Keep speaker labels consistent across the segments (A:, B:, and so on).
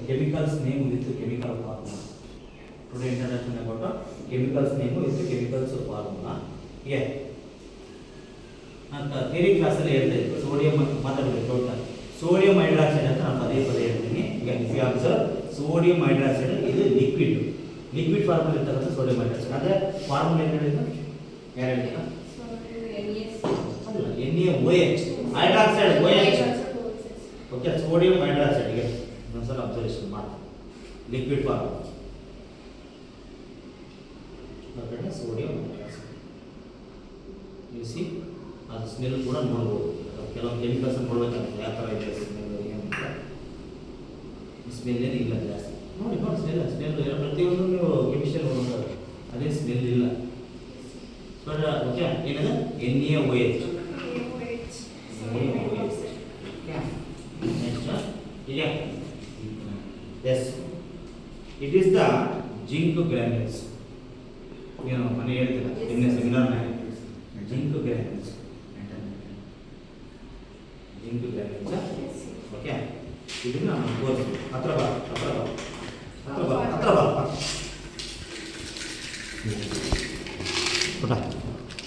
A: chemicals name with chemical formula. Today introduction about chemicals name with chemicals formula. Here ಅಂತ theory class ಅಲ್ಲಿ ಹೇಳ್ತಾ ಇದ್ದೆ sodium ಮಾತಾಡಬೇಕು total sodium hydroxide ಅಂತ ನಾನು ಪದೇ ಹೇಳ್ತೀನಿ. ಈಗ if you observe sodium hydroxide ಇದು ಲಿಕ್ವಿಡ್ ಫಾರ್ಮ್ ಅಲ್ಲಿ ಇರ್ತಕ್ಕಂಥ ಸೋಡಿಯಂ ಹೈಡ್ರಾಕ್ಸೈಡ್. ಅಂದ್ರೆ ಫಾರ್ಮುಲಾ ಏನು ಹೇಳಿದ್ರು ಯಾರು ಹೇಳ್ತೀರಾ? ಅಲ್ಲ NaOH hydroxide OH. Okay sodium hydroxide ಗೆ ಒಂದ್ಸಲ ಅಬ್ಸರ್ವೇಷನ್ ಮಾಡಿ ಲಿಕ್ವಿಡ್ ಫಾರ್ಮ್ ಬರ್ತದೆ ಸೋಡಿಯಂ ಹೈಡ್ರಾಕ್ಸೈಡ್. ಯು ಸಿ ಅದು ಸ್ಮೆಲ್ ಕೂಡ ನೋಡ್ಬೋದು. ಕೆಲವೊಂದು ಕೆಮಿಕಲ್ಸ್ ನೋಡ್ಬೇಕಾಗ್ತದೆ ಯಾವ ಥರ ಇದೆ ಸ್ಮೆಲ್ ಏನಂತ. ಸ್ಮೆಲ್ ಏನಿಲ್ಲ ಜಾಸ್ತಿ ನೋಡಿ ಸ್ಮೆಲ್ ಪ್ರತಿಯೊಂದು ನೀವು ಕೆಮಿಸ್ಟ್ರಿ ನೋಡೋದು ಅದೇ ಸ್ಮೆಲ್ ಇಲ್ಲ. ಓಕೆ ಏನದು NaOH. Yes, it is the zinc granules. ಏನು ಮನೆ ಹೇಳ್ತೀರಾ ನಿನ್ನೆ ಸೆಮಿನಾರ್ ಜಿಂಕ್ ಗ್ರಾನ್ಯೂಲ್ಸ್. ಓಕೆ ಇದನ್ನ ತೋರಿಸಿ ಹತ್ರ ಬಾ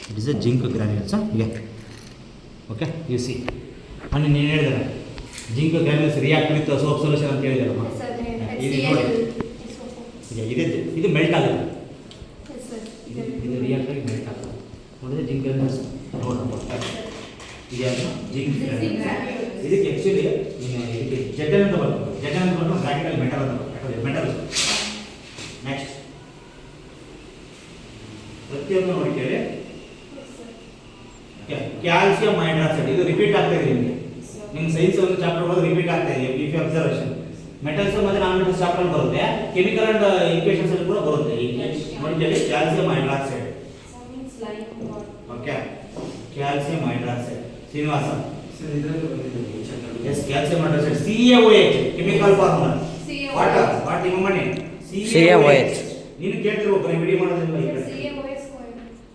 A: it is A zinc granules. Okay U C ಮೊನ್ನೆ ನೀನು ಹೇಳಿದ್ರೆ zinc granules react with soap solution ಅಂತ ಹೇಳಿದಾರಮ್ಮ. ಇದು ನೋಡಿ ಇದು ಮೆಲ್ಟ್ ಆಗುತ್ತೆ. ಇದು ರಿಯಾಕ್ಟ್ ಆಗಿ ಮೆಲ್ಟ್ ಆಗುತ್ತೆ. ನೋಡಿದ್ರೆ ಜಿಂಕ್ ಗ್ರಾನ್ಯೂಲ್ಸ್ ನೋಡಪ್ಪ ಇದ್ಯಾವುದು ಜಿಂಕ್ ಗ್ರಾನ್ಯೂಲ್ಸ್. ಇದಕ್ಕೆ ಆ್ಯಕ್ಚುಲಿ ಇದಕ್ಕೆ ಜೆಟನ್ ಅಂತ ಬರ್ತದೆ. ಜೆಟನ್ ಅಂತ ಬಂದು ಬ್ರಾಕೆಟಲ್ಲಿ ಮೆಟಲ್ ಅಂತ ಬರ್ತದೆ. ಮೆಟಲ್ ನೆಕ್ಸ್ಟ್ ಪ್ರತಿಯೊಂದು ನೋಡಿ ಕೇಳಿ. ಕ್ಯಾಲ್ಸಿಯಂ ಹೈಡ್ರಾಕ್ಸೈಡ್ ಇದು ರಿಪೀಟ್ ಆಗ್ತಾ ಇದೆ ನಿಮಗೆ. ನಿಮ್ಮ ಸೈನ್ಸ್ ಒಂದು ಚಾಪ್ಟರ್ ಹೋದ್ರೆ ರಿಪೀಟ್ ಆಗ್ತಾ ಇದೆ. ಇಫ್ ಅಬ್ಸರ್ವೇಷನ್ ಮೆಟಲ್ಸ್ ಮತ್ತೆ ನಾನ್ ಮೆಟಲ್ಸ್ ಚಾಪ್ಟರ್ ಬರುತ್ತೆ. ಕೆಮಿಕಲ್ ಅಂಡ್ ಈಕ್ವೇಷನ್ಸ್ ಅಲ್ಲಿ ಕೂಡ ಬರುತ್ತೆ. ನೋಡಿ ಕೇಳಿ calcium hydroxide. Okay calcium hydroxide Srinivasa yes calcium hydroxide CaOH chemical formula what ನಿಮ್ಮ ಮನೆ CaOH. ನೀನು ಕೇಳ್ತಿರ್ಬೇಕು ನೀವು ವಿಡಿಯೋ ಮಾಡೋದಿಲ್ಲ ಈ ಕಡೆ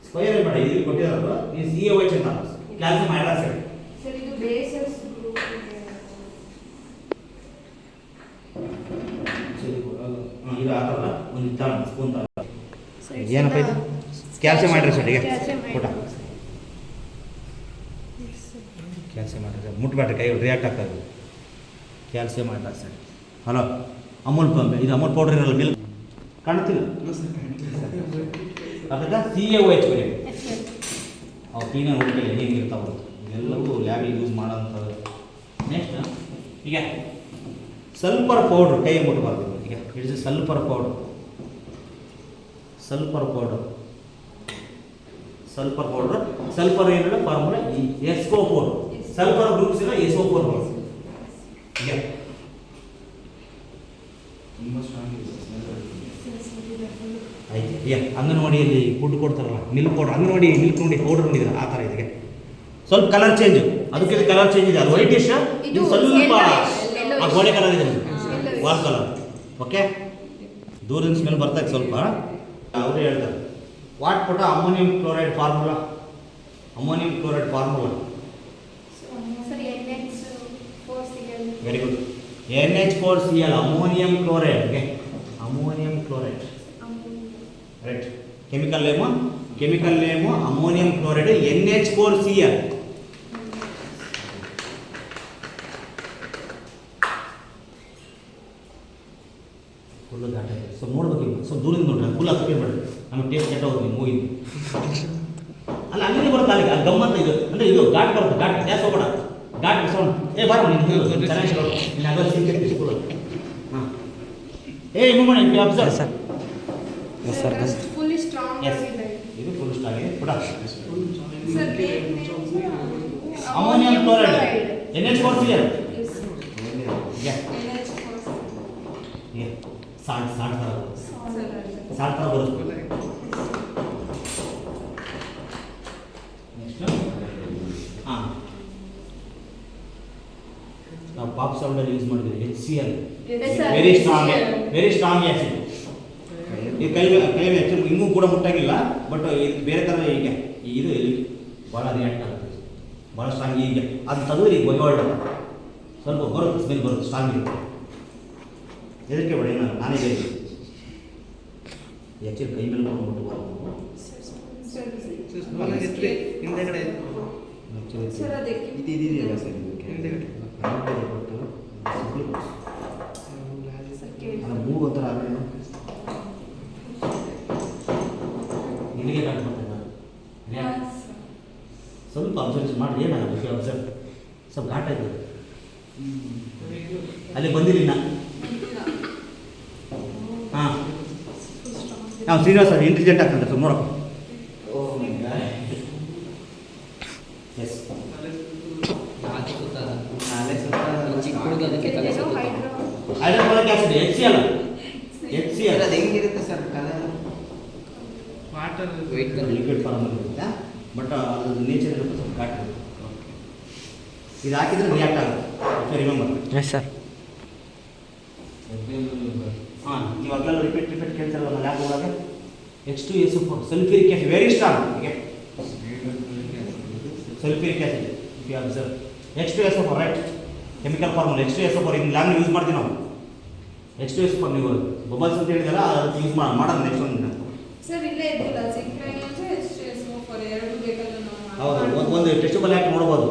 A: ಸ್ಕ್ವೇರ್ ಮಾಡಿ ಇದು ಕೊಟ್ಟಿರೋದು ನೀವು CaOH ಅಂತ ಕ್ಯಾಲ್ಸಿಯಂ ಹೈಡ್ರಾಕ್ಸೈಡ್.
B: ಸರ್ ಇದು ಬೇಸಸ್
A: ಇದು ಹಾಕಲ್ಲ ಒಂದು ತಗೊಂಡು ಸ್ಪೂನ್ ತಗೊಂಡು ಏನಪ್ಪ ಇದು ಕ್ಯಾಲ್ಸಿಯಂ ಹೈಡ್ರಾಕ್ಸೈಡ್ಗೆ ಕೊಟ್ಟ ಕ್ಯಾಲ್ಸಿಯಂ ಹೈಡ್ರಾಕ್ಸೈಡ್ ಮುಟ್ಬೇಡ್ರಿ ಕೈ ರಿಯಾಕ್ಟ್ ಆಗ್ತಾ ಇದೆ. Calcium hydroxide hello Amul pump ಇದು ಅಮೂಲ್ ಪೌಡರ್ ಇರಲ್ಲ ಮಿಲ್ಕ್ ಕಾಣುತ್ತಿಲ್ಲ ಅದಕ್ಕೆ CaOH ಬರೀ ಅವು ಕ್ಲೀನಾಗಿ ಹುಡುಕಲಿ ಹೆಂಗೆ ಇರ್ತಾವೆ ಎಲ್ಲವೂ ಲ್ಯಾಬಿಗೆ ಯೂಸ್ ಮಾಡೋಂಥದ್ದು. ನೆಕ್ಸ್ಟ್ ಈಗ ಸಲ್ಫರ್ ಪೌಡ್ರ್ ಕೈ ಮುಟ್ಟಬಾರ್ದು. ಈಗ ಇಟ್ಸ್ ಸಲ್ಫರ್ ಪೌಡರ್ ಸಲ್ಫರ್ ಏನಿಲ್ಲ ಫಾರ್ಮುಲಾ SO4 ಸಲ್ಫರ್ ಗ್ರೂಪ್ಸ್ ಇಲ್ಲ SO4 ಈಗ ಆಯ್ತು. ಈಗ ಅಂಗನವಾಡಿಯಲ್ಲಿ ಫುಡ್ ಕೊಡ್ತಾರಲ್ಲ ಮಿಲ್ಕ್ ಪೌಡರ್ ಅಂಗನವಾಡಿ ಮಿಲ್ಕ್ ನೋಡಿ ಪೌಡರ್ ನೋಡಿದ್ರೆ ಆ ಥರ ಇದೆ. ಸ್ವಲ್ಪ ಕಲರ್ ಚೇಂಜ್ ಅದಕ್ಕೆ ಕಲರ್ ಚೇಂಜ್ ಇದೆ. ಅದು ವೈಟಿಶ್ ಇದು ಸ್ವಲ್ಪ ಆ ಗೋಡೆ ಕಲರ್ ಇದೆ ವಾಲ್ ಕಲರ್. ಓಕೆ ದೂರದಿಂದ ಸ್ಮೆಲ್ ಬರ್ತಾ ಇದೆ ಸ್ವಲ್ಪ. ಅವರು ಹೇಳ್ತಾರೆ ವಾಟ್ ಪುಟ ammonium chloride formula very good NH4Cl ammonium chloride. Okay ammonium chloride right. Chemical name ammonium chloride NH4Cl. Full ಘಾಟ ಇದೆ. ಸೊ ನೋಡ್ಬೇಕು ಸ್ವಲ್ಪ ದೂರಿಂದ ನೋಡ್ರಿ ಫುಲ್ ಹತ್ತಿರ ಬೇಡ ನಮಗೆ ಟೇಸ್ಟ್ ಕೆಟ್ಟ ಹೋಗ್ತೀವಿ ಮೂವಿಂದ ಅಲ್ಲ ಅಂಗಡಿ ಬರುತ್ತೆ ಅಲ್ಲಿಗೆ ಅದು ಗಮ್ಮತ್ತ ಇದು ಅಂದರೆ ಇದು ಘಾಟ್ ಬರುತ್ತೆ. ಘಾಟ್ ಗ್ಯಾಸ್ ಹೋಗೋಣ ಘಾಟ್ ಸೌಂಡ್ ಬಾರ ಚೆನ್ನಾಗಿ ನೀನು ಅದ ಸಿಂಕೆ ಸ್ಕೂಲ್ ಹಾಂ ಇನ್ನೂ ಮಾಡಿ ಅಬ್ಸರ್ವ್ ಸರ್
B: ಫುಲ್ಲಿ ಸ್ಟ್ರಾಂಗ್ ಆಗಿದೆ.
A: ಇದು ಫುಲ್ ಸ್ಟ್ರಾಂಗ್ ಇದೆ ಪುಟ
B: sir
A: ammonium chloride NH4Cl salt ಥರ ಬರುತ್ತೆ. ನೆಕ್ಸ್ಟ್ ಹಾಂ ನಾವು ಪಾಪ್ ಸೌಂಡಲ್ಲಿ ಯೂಸ್ ಮಾಡಿದ್ವಿ HCl ವೆರಿ ಸ್ಟ್ರಾಂಗ್ ಆ್ಯಸಿಡ್. ಈ ಕೈ ಆ್ಯಕ್ಚುಲಿ ಇನ್ನೂ ಕೂಡ ಮುಟ್ಟಾಗಿಲ್ಲ ಬಟ್ ಇದು ಬೇರೆ ಥರ ಈಗ ಇದು ಎಲ್ಲಿ ಭಾಳ ರಿಯಾಕ್ಟ್ ಆಗುತ್ತೆ ಭಾಳ ಸ್ಟ್ರಾಂಗ್. ಈಗ ಅದು ತೆಗೆದ್ರೆ ಈಗ ಹೊಗೆ ಸ್ವಲ್ಪ ಬರುತ್ತೆ ಸ್ಮೆಲ್ ಬರುತ್ತೆ ಸ್ಟ್ರಾಂಗ್ ಇರುತ್ತೆ. ಎದಕ್ಕೆ ಬೇಡ ಏನು ನಾನೇ ಬೇರೆ ಆ್ಯಕ್ಚುಲಿ ಕೈ ಮೇಲೆ ನೋಡ್ಬಿಟ್ಟು
C: ಹಿಂದೆಗಡೆ
B: ಸರ್ ಅದಕ್ಕೆ
C: ಇದು ಇದೆಯಲ್ಲ ಸರ್ ಹಿಂದೆಗಡೆ
A: ಮೂಗು ಒಂಥರ ಆಗೇನು ನಿನಗೆ ಕಾಣ್ಕೊಳ್ತೇನೆ ಸ್ವಲ್ಪ ಅಬ್ಸರ್ವೇಷನ್ ಮಾಡಿ ಏನಾಗುತ್ತೆ ಅಬ್ಸರ್ವ್ ಸ್ವಲ್ಪ ಘಾಟ ಇದೆ ಅಲ್ಲಿ ಬಂದಿಲ್ಲ ಹಾಂ ನಾವು ಶ್ರೀನಿವಾಸ ಇಂಟೆಲಿಜೆಂಟ್ ಆಗ್ತಂತೆ ಸ್ವಲ್ಪ ನೋಡಪ್ಪ ಎಸ್
C: ಚಿಕ್ಕ ಹುಡುಗದಕ್ಕೆ ತಲೆ ಸುತ್ತುತ್ತೆ.
A: ಹೈಡ್ರೋಕ್ಲೋರಿಕ್ ಆಸಿಡ್ ಎಚ್ ಸಿ ಅಲ್ಲ ಎಚ್ ಸಿ ಅಲ್ಲ
C: ಅದು ಹೆಂಗಿರುತ್ತೆ sir colour
B: water
C: white colour
A: liquid form ಇರುತ್ತೆ ಬಟ್ ಅದ್ರ ನೇಚರ್ ಇರುತ್ತೆ ಸ್ವಲ್ಪ ಘಾಟ್ ಇರುತ್ತೆ ಇದು ಹಾಕಿದ್ರೆ ರಿಯಾಕ್ಟ್ ಆಗುತ್ತೆ ರಿಮೆಂಬರ್
C: ಎಸ್ ಸರ್
A: ಹಾಂ ನೀವು ಅದ್ರಲ್ಲಿ ರಿಪೀಟ್ ಕೇಳ್ತಾರಲ್ಲ ಲ್ಯಾಬ್ ಒಳಗೆ H2SO4 sulphuric acid very strong okay sulphuric acid if you observe H2SO4 right chemical formula H2SO4 ಇದನ್ನ ಲ್ಯಾಬ್ ಯೂಸ್ ಮಾಡ್ತೀವಿ ನಾವು H2SO4 ನೀವು ಬಬಲ್ಸ್ ಅಂತ ಹೇಳಿದಲ್ಲ ಅದು ಯೂಸ್ ಮಾಡೋಣ ನೆಕ್ಸ್ಟ್ ಒಂದು
B: ಸರ್ ಇಲ್ಲೇ ಇದ್ದಿಲ್ಲ ಸಿಂಕ್ರೈನ್ H2SO4 ಎರಡು ಬೇಕಾದ್ರೆ ನಾವು
A: ಹೌದು ಒಂದು ಟೆಸ್ಟಬಲ್ ಆ್ಯಕ್ಟ್ ನೋಡ್ಬೋದು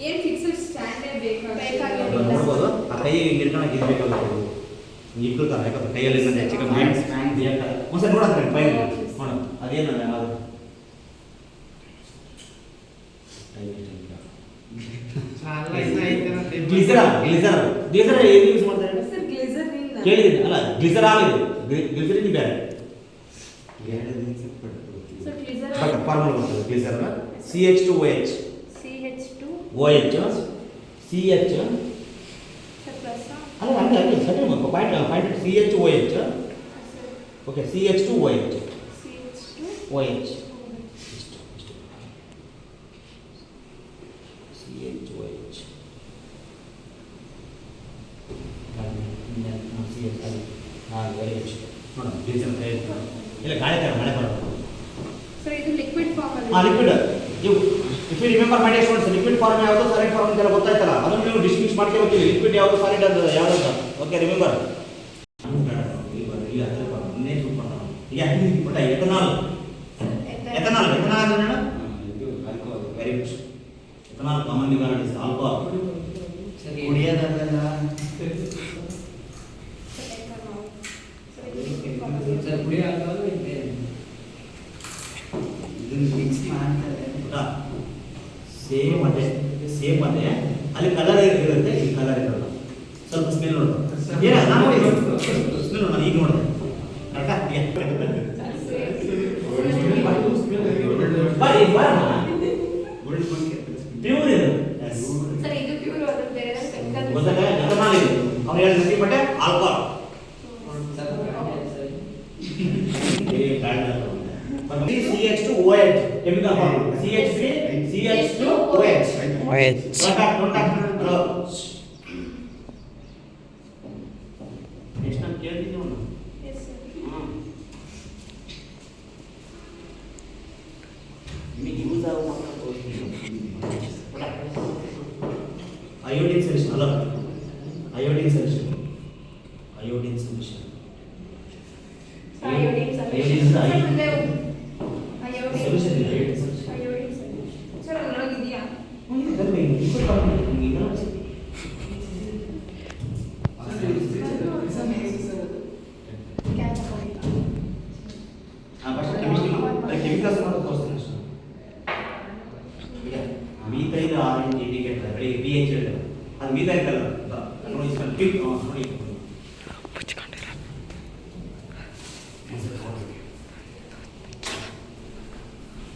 B: ಏನು ಫಿಕ್ಸ್ಡ್ ಸ್ಟ್ಯಾಂಡರ್ಡ್ ಬೇಕಾಗಿಲ್ಲ
A: ನೋಡ್ಬೋದು ಆ ಕೈ ಇರ್ಕೊಳಕ್ಕೆ ಇರಬೇಕಾಗುತ್ತೆ ಇಟ್ಕೊಳ್ತಾರೆ ಯಾಕಂದ್ರೆ ಕೈಯಲ್ಲಿ ಇನ್ನೊಂದು ಹೆಚ್ಚು ಕಮ್ಮಿ ಒಂದ್ಸರಿ ನೋಡಂತ ಫೈಲ್ ನೋಡ ಅದೇನು ಅದು ಗ್ಲಿಸರ್ ಏನು ಯೂಸ್ ಮಾಡ್ತಾರೆ
B: ಸರ್ ಗ್ಲಿಸರಿನ್
A: ಕೇಳಿದ್ದೀನಿ ಅಲ್ಲ ಗ್ಲಿಸರಾಲ್ ಇದು ಗ್ಲಿಸರಿನ್ ಬೇರೆ
B: ಸರ್ ಗ್ಲಿಸರಿನ್
A: ಬಟ್ ಫಾರ್ಮುಲಾ ಬರ್ತದೆ ಗ್ಲಿಸರ್ CH2OH
B: CH2
A: OH CH
B: sir plus
A: ಅಲ್ಲ ಹಂಗೆ ಸರಿ point CH2OH okay CH2OH
B: CH2
A: OH CH2OH ನೋಡೋಣ ಇಲ್ಲ ಗಾಳಿ ಥರ ಮಳೆ ಬರೋದು
B: ಸರ್ ಇದು ಲಿಕ್ವಿಡ್ ಫಾರ್ಮ್
A: ಹಾಂ ಲಿಕ್ವಿಡ್ ನೀವು ಇಫ್ ಯು ರಿಮೆಂಬರ್ ಮಾಡಿ ಸ್ಟೂಡೆಂಟ್ಸ್ ಲಿಕ್ವಿಡ್ ಫಾರ್ಮ್ ಯಾವುದು ಸಾಲಿಡ್ ಫಾರ್ಮ್ ಅಂತೆಲ್ಲ ಗೊತ್ತಾಯ್ತಲ್ಲ ಅದನ್ನು ನೀವು ಡಿಸ್ಟಿಂಗ್ವಿಶ್ ಮಾಡ್ಕೋಬೇಕು ಲಿಕ್ವಿಡ್ ಯಾವುದು ಸಾಲಿಡ್ ಅಂತ ಯಾವುದು ಅಂತ ಓಕೆ ರಿಮೆಂಬರ್ ಈಗ ಬಟ್ ಎಥನಾಲ್ ಎಥನಾಲ್ ಎಥನಾಲ್ ಅಂದ್ರೆ very good ethanol common guard is alcohol
C: ಕುಡಿಯೋದಲ್ಲ ಸರ್ ಕುಡಿಯೋದು ಇದನ್ನು ಮಿಕ್ಸ್ ಮಾಡ್ತಾರೆ
A: ಸೇಮ್ ಅದೇ ಅಲ್ಲಿ ಕಲರ್ ಇರುತ್ತೆ ಇಲ್ಲಿ ಕಲರ್ ಇರಲ್ಲ ಸ್ವಲ್ಪ ಸ್ಮೆಲ್ ನೋಡ್ಬೋದು ಏನ ನಾನು ಸ್ಮೆಲ್ ನೋಡೋಣ ಈಗ ನೋಡಿದೆ ಪ್ಯೂರ್ ಇದು
B: ಸರ್ ಇದು ಪ್ಯೂರ್ ಅದು ಬೇರೆ ಕೆಮಿಕಲ್
A: ಗೊತ್ತಾಗ ಎಥನಾಲ್ ಇದು ಅವ್ರು ಹೇಳಿದ್ರೆ ಬಟ್ಟೆ alcohol CH2OH chemical formula CH3 CH2OH ಎಷ್ಟು ನಾನು ಕೇಳ್ತೀನಿ ಅವನು
B: ಎಸ್ ಸರ್
A: ನಿಮಗೆ ಯೂಸ್ ಆಗೋ ಮಾತ್ರ ಅಯೋಡಿನ್ ಸೊಲ್ಯೂಷನ್ ಅಲ್ಲ iodine solution iodine solution
B: iodine
A: iodine
B: solution
A: iodine solution ಇಲ್ಲ iodine solution
B: iodine solution sir ಅದರೊಳಗಿದೆಯಾ
A: ಕೆಮಿಕಲ್ಸ್ ಮಾಡೋದು ತೋರಿಸ್ತೀನಿ ಮೀಥೈಲ್ ಆರೆಂಜ್ ಇಂಡಿಕೇಟರ್ ಬೆಳಿಗ್ಗೆ ಪಿ ಎಚ್ ಹೇಳಿದ್ರು ಅದು ಮೀಥೈಲ್ ಕಲರ್ ನೋಡಿ ನೋಡಿ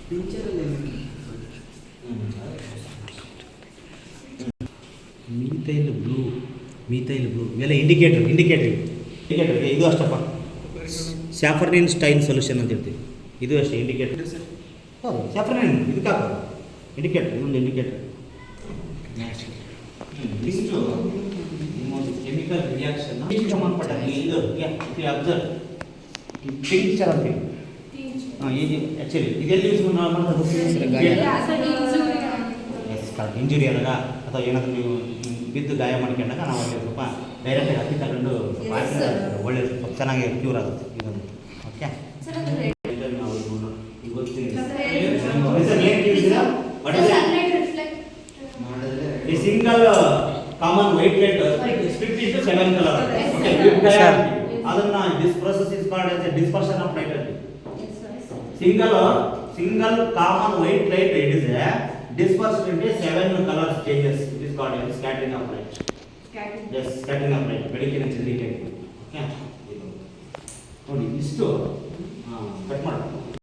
C: ಫ್ಯೂಚರಲ್ಲಿ
A: ಮೀಥೈಲ್ ಬ್ಲೂ ಇವೆಲ್ಲ ಇಂಡಿಕೇಟರ್ ಇದು ಅಷ್ಟಪ್ಪ ಸ್ಯಾಫರ್ನಿನ್ ಸ್ಟೈನ್ ಸೊಲ್ಯೂಷನ್ ಅಂತ ಹೇಳ್ತೀವಿ ಇದು ಅಷ್ಟೇ ಇಂಡಿಕೇಟರ್ ಹೌದು ಸ್ಯಾಫರ್ನಿನ್ ಇದಕ್ಕೆ ಹಾಕೋದು ಇಂಡಿಕೇಟರ್ ಇನ್ನೊಂದು ಇಂಡಿಕೇಟರ್ ಇಷ್ಟು ನಿಮ್ಮೊಂದು ಕೆಮಿಕಲ್ ರಿಯಾಕ್ಷನ್ ಸಂಬಂಧಪಟ್ಟ ಇದು ಅಬ್ಸರ್ವ್ ಟಿಂಕ್ಚರ್ ಅಂತೀವಿ ಹಾಂ ಇದು ಆ್ಯಕ್ಚುಲಿ ಇದೆಲ್ಲಿ ಯೂಸ್ ಇಂಜುರಿ ಆದಾಗ ಅಥವಾ ಏನಾದರೂ ನೀವು ಬಿದ್ದು ಗಾಯ ಮಾಡ್ಕೊಂಡಾಗ ನಾವು ಅಲ್ಲಿ ಸ್ವಲ್ಪ ಡೈರೆಕ್ಟಾಗಿ ಅಕ್ಕಿ ತಗೊಂಡು
B: Yes,
A: ಹಾಕಿದ್ರೆ
B: sir.
A: ಒಳ್ಳೆ ಸ್ವಲ್ಪ ಚೆನ್ನಾಗಿ ಕ್ಯೂರ್ ಆಗುತ್ತೆ ಇದೊಂದು. ಓಕೆ
B: ಸರ್ ಅದು red.
A: ಇದನ್ನು ನಾವು ಗೊತ್ತಿಲ್ಲ
B: Sir,
A: ಸರ್ ಏನು ಕೇಳಿದ್ದೀರಾ ವಾಟ್ ಇಸ್
B: sunlight reflect.
C: ಮಾಡಿದ್ರೆ
A: A single common white light split into 7 color.
B: Yes,
A: Okay,
B: sir.
A: with
D: Sir.
A: clarity. ಅದನ್ನ this process is called as a dispersion of light.
B: Yes, sir.
A: Single common white light, it is a dispersed into 7 colors changes. It is called as scattering of light.
B: Scattering.
A: Yes, scattering of light. ಬೆಳಕಿನ ಚದುರಿಕೆ. Okay ನೋಡಿ ಇಷ್ಟು cut ಮಾಡು